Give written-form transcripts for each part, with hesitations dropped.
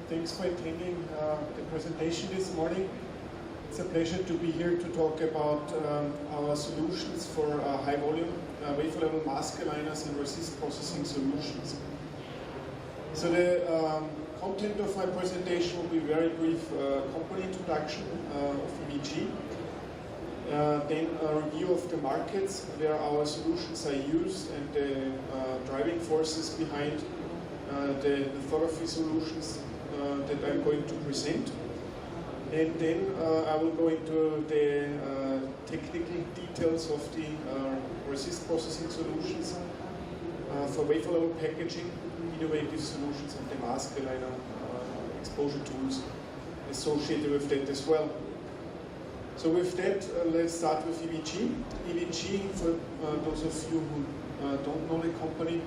Thanks for attending the presentation this morning. It's a pleasure to be here to talk about our solutions for high volume wafer level mask aligners and resist processing solutions. So the content of my presentation will be very brief company introduction of EVG, then a review of the markets where our solutions are used and the driving forces behind the lithography solutions that I'm going to present. And then I will go into the technical details of the resist processing solutions for wafer level packaging, innovative solutions, and the mask aligner exposure tools associated with that as well. So with that, let's start with EVG. EVG, for those of you who don't know the company,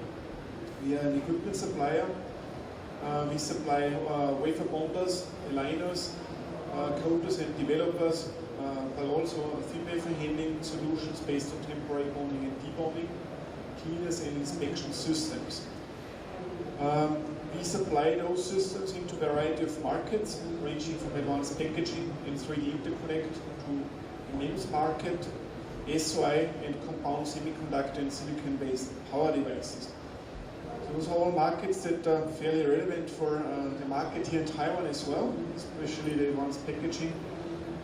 we are an equipment supplier. We supply wafer bonders, aligners, coders and developers, but also thin wafer handling solutions based on temporary bonding and debonding, cleaners and inspection systems. We supply those systems into a variety of markets, ranging from advanced packaging and 3D interconnect to MEMS market, SOI and compound semiconductor and silicon-based power devices. Those are all markets that are fairly relevant for the market here in Taiwan as well, especially the advanced packaging,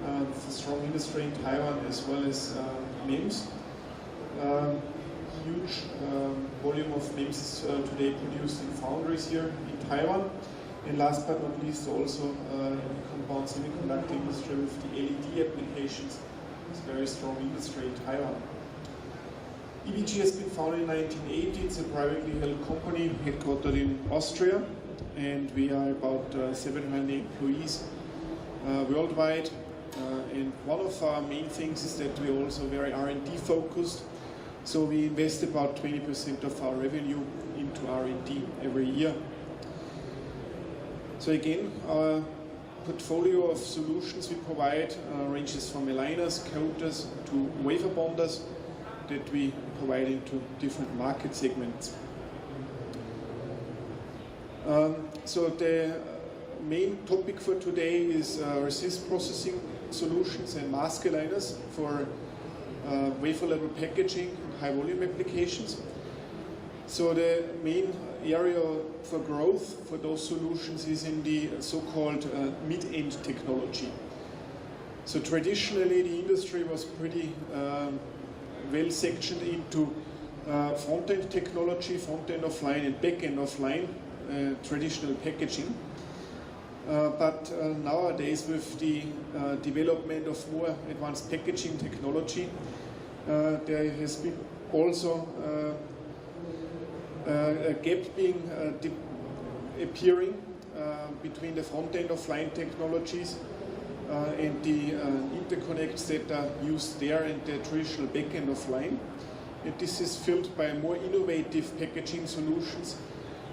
with a strong industry in Taiwan as well as MEMS. Huge volume of MEMS is today produced in foundries here in Taiwan. And last but not least, also in the compound semiconductor industry with the LED applications. It's a very strong industry in Taiwan. EVG has been founded in 1980. It's a privately held company headquartered in Austria, and we are about 700 employees worldwide. And one of our main things is that we're also very R&D focused. So we invest about 20% of our revenue into R&D every year. So again, our portfolio of solutions we provide ranges from aligners, coaters to wafer bonders that we provide into different market segments. So the main topic for today is resist processing solutions and mask aligners for wafer level packaging and high volume applications. So the main area for growth for those solutions is in the so-called mid-end technology. So traditionally the industry was pretty well sectioned into front-end technology, front-end offline and back-end offline, traditional packaging. But nowadays with the development of more advanced packaging technology, there has been also a gap being appearing between the front-end offline technologies and the interconnects that are used there and the traditional back-end offline. And this is filled by more innovative packaging solutions,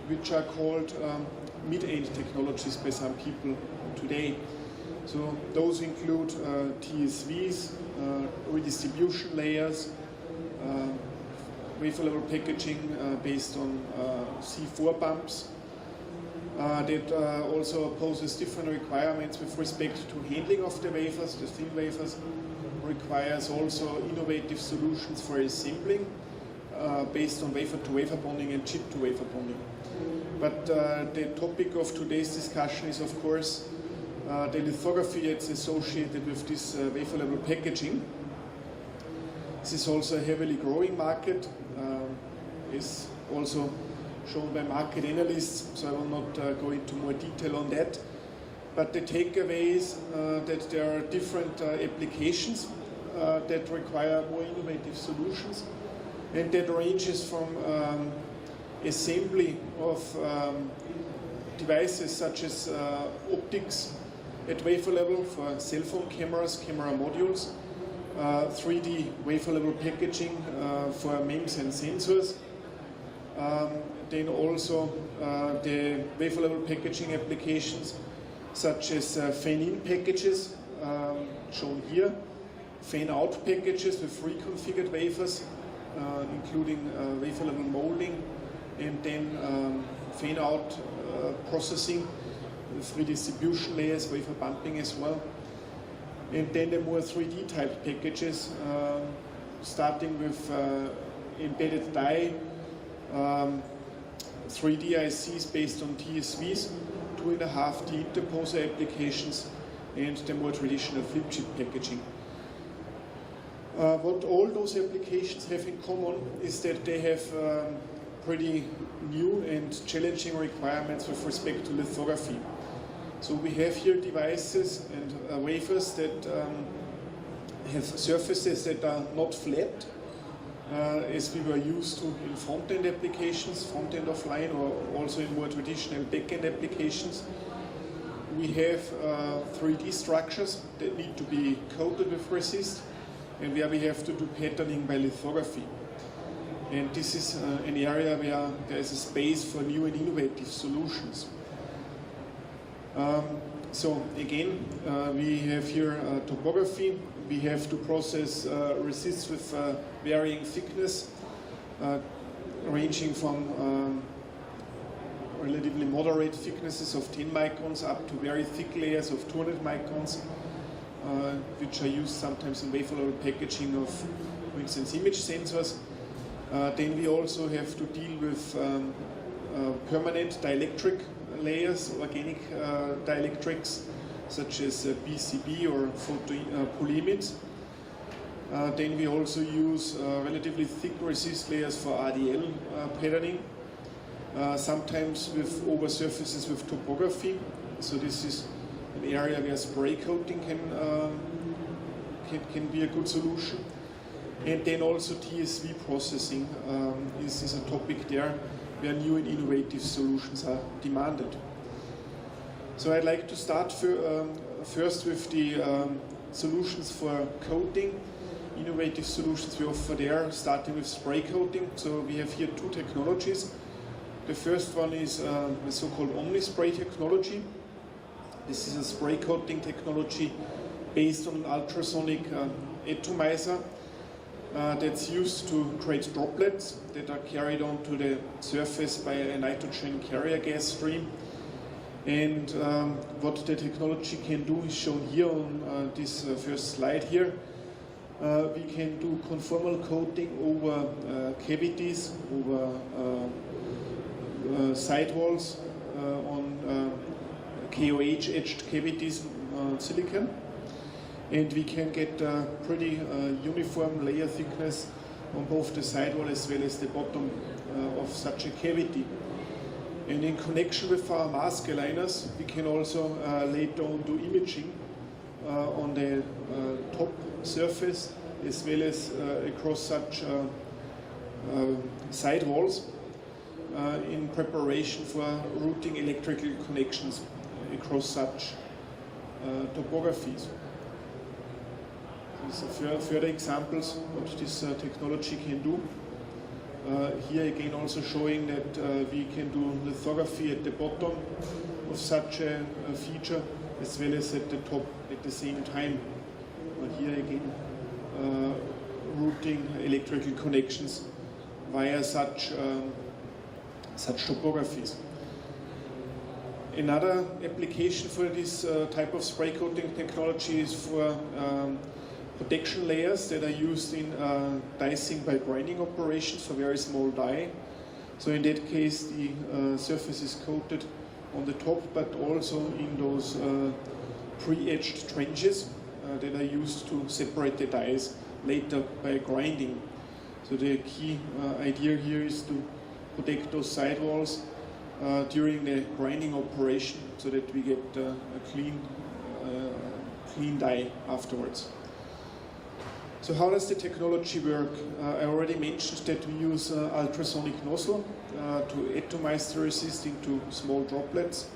which are called mid-end technologies by some people today. So those include TSVs, redistribution layers, wafer level packaging based on C4 bumps. That also poses different requirements with respect to handling of the wafers. The thin wafers requires also innovative solutions for assembling based on wafer-to-wafer bonding and chip-to-wafer bonding. But the topic of today's discussion is, of course, the lithography that's associated with this wafer level packaging. This is also a heavily growing market, is also shown by market analysts, so I will not go into more detail on that. But the takeaway is that there are different applications that require more innovative solutions, and that ranges from assembly of devices such as optics at wafer level for cell phone cameras, camera modules, 3D wafer level packaging for MEMS and sensors, then also the wafer level packaging applications such as fan-in packages, shown here, fan-out packages with reconfigured wafers, including wafer level molding, and then fan-out processing 3 distribution layers, wafer bumping as well. And then the more 3D type packages, starting with embedded die, 3D ICs based on TSVs, 2.5D interposer applications, and the more traditional flip chip packaging. What all those applications have in common is that they have pretty new and challenging requirements with respect to lithography. So we have here devices and wafers that have surfaces that are not flat, as we were used to in front-end applications, front-end of line, or also in more traditional back-end applications. We have 3D structures that need to be coated with resist, and where we have to do patterning by lithography. And this is an area where there is a space for new and innovative solutions. So again, we have here topography. We have to process resists with varying thickness, ranging from relatively moderate thicknesses of 10 microns up to very thick layers of 200 microns, which are used sometimes in wafer level packaging of, for instance, image sensors. Then we also have to deal with permanent dielectric layers, organic dielectrics, such as PCB or polyimides. Then we also use relatively thick resist layers for RDL patterning, sometimes with over surfaces with topography. So this is an area where spray coating can be a good solution. And then also TSV processing is a topic there where new and innovative solutions are demanded. So I'd like to start first with the solutions for coating, innovative solutions we offer there, starting with spray coating. So we have here 2 technologies. The first one is the so-called omni-spray technology. This is a spray coating technology based on an ultrasonic atomizer that's used to create droplets that are carried onto the surface by a nitrogen carrier gas stream. And what the technology can do is shown here on this first slide here. We can do conformal coating over cavities, over sidewalls on KOH etched cavities on silicon. And we can get pretty uniform layer thickness on both the sidewall as well as the bottom of such a cavity. And in connection with our mask aligners, we can also later on do imaging on the top surface as well as across such sidewalls in preparation for routing electrical connections across such topographies. These are further examples what this technology can do. Here again also showing that we can do lithography at the bottom of such a feature as well as at the top at the same time. Here again routing electrical connections via such topographies. Another application for this type of spray coating technology is for protection layers that are used in dicing by grinding operations for very small die. So in that case the surface is coated on the top but also in those pre-etched trenches that are used to separate the dies later by grinding. So the key idea here is to protect those sidewalls during the grinding operation so that we get a clean die afterwards. So how does the technology work? I already mentioned that we use ultrasonic nozzle to atomize the resist into small droplets,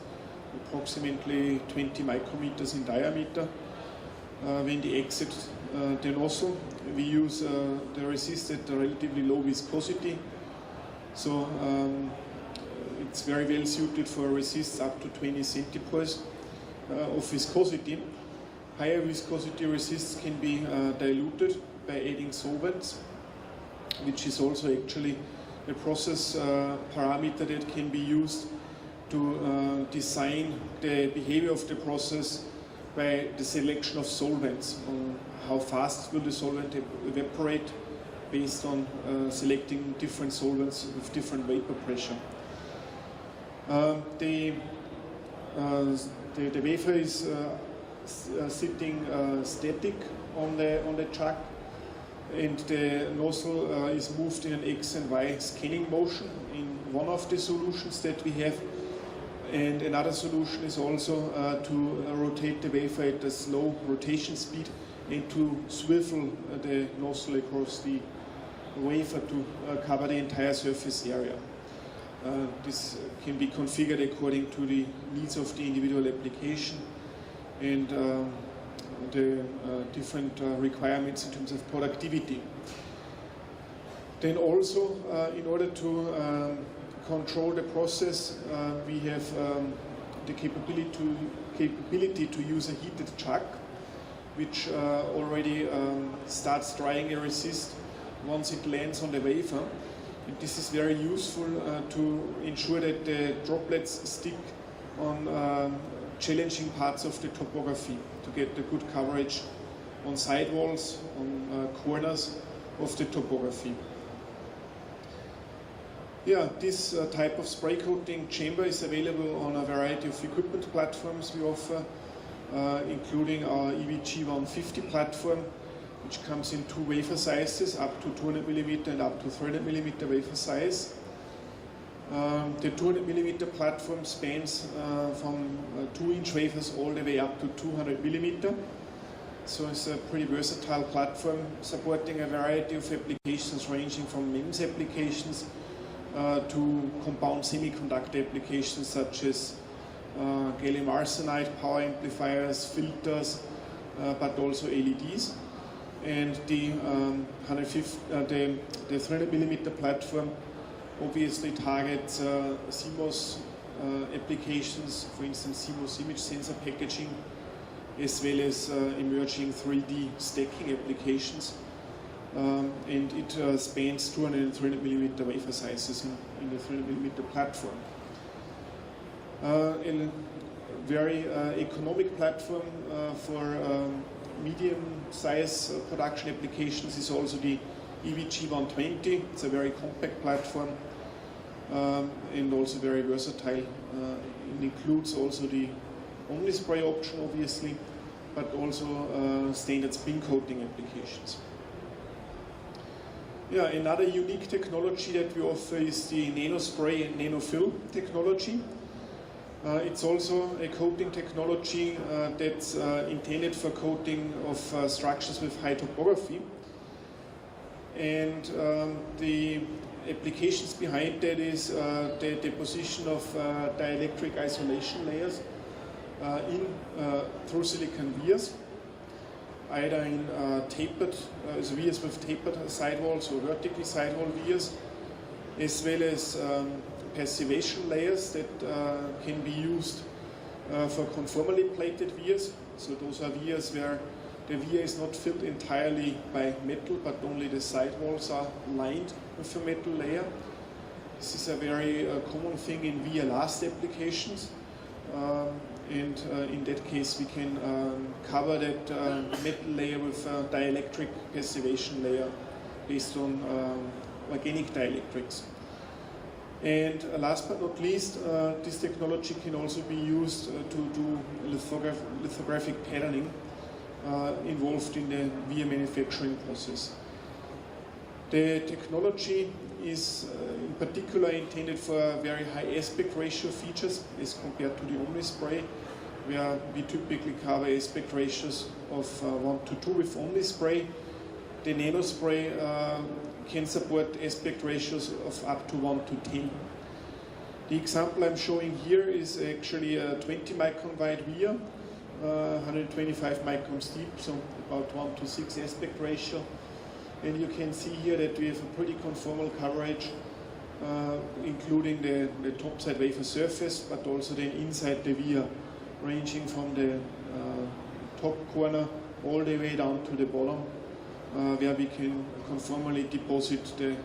approximately 20 micrometers in diameter. When they exit the nozzle, we use the resist at a relatively low viscosity. So it's very well suited for resists up to 20 centipoise of viscosity. Higher viscosity resists can be diluted by adding solvents, which is also actually a process parameter that can be used to design the behavior of the process by the selection of solvents. How fast will the solvent evaporate based on selecting different solvents with different vapor pressure. The wafer is sitting static on the chuck, and the nozzle is moved in an X and Y scanning motion in one of the solutions that we have. And another solution is also to rotate the wafer at a slow rotation speed and to swivel the nozzle across the wafer to cover the entire surface area. This can be configured according to the needs of the individual application and the different requirements in terms of productivity. Then also, in order to control the process, we have the capability to use a heated chuck, which already starts drying a resist once it lands on the wafer. And this is very useful to ensure that the droplets stick on challenging parts of the topography to get the good coverage on sidewalls, on corners of the topography. Yeah, this type of spray coating chamber is available on a variety of equipment platforms we offer, including our EVG 150 platform, which comes in two wafer sizes, up to 200mm and up to 300mm wafer size. The 200mm platform spans from 2-inch wafers all the way up to 200mm. So it's a pretty versatile platform supporting a variety of applications ranging from MEMS applications to compound semiconductor applications such as gallium arsenide, power amplifiers, filters, but also LEDs. And the 300mm platform obviously targets CMOS applications, for instance CMOS image sensor packaging, as well as emerging 3D stacking applications. And it spans 200 and 300mm wafer sizes in the 300mm platform. A very economic platform for medium-size production applications is also the EVG 120. It's a very compact platform and also very versatile. It includes also the omni-spray option, obviously, but also standard spin coating applications. Yeah, another unique technology that we offer is the NanoSpray and NanoFill technology. It's also a coating technology that's intended for coating of structures with high topography. And the applications behind that is the deposition of dielectric isolation layers in through-silicon vias, either in tapered vias with tapered sidewalls or vertical sidewall vias, as well as passivation layers that can be used for conformally plated vias. So those are vias where the via is not filled entirely by metal, but only the sidewalls are lined with a metal layer. This is a very common thing in via last applications. And in that case we can cover that metal layer with a dielectric passivation layer based on organic dielectrics. And last but not least, this technology can also be used to do lithographic patterning involved in the via manufacturing process. The technology is in particular intended for very high aspect ratio features as compared to the omni-spray, where we typically cover aspect ratios of 1:2 with omni-spray. The NanoSpray can support aspect ratios of up to 1:10. The example I'm showing here is actually a 20 micron wide via, 125 microns deep, so about 1:6 aspect ratio. And you can see here that we have a pretty conformal coverage, including the topside wafer surface, but also then inside the via, ranging from the top corner all the way down to the bottom, where we can conformally deposit the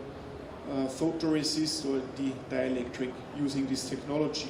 photoresist or the dielectric using this technology.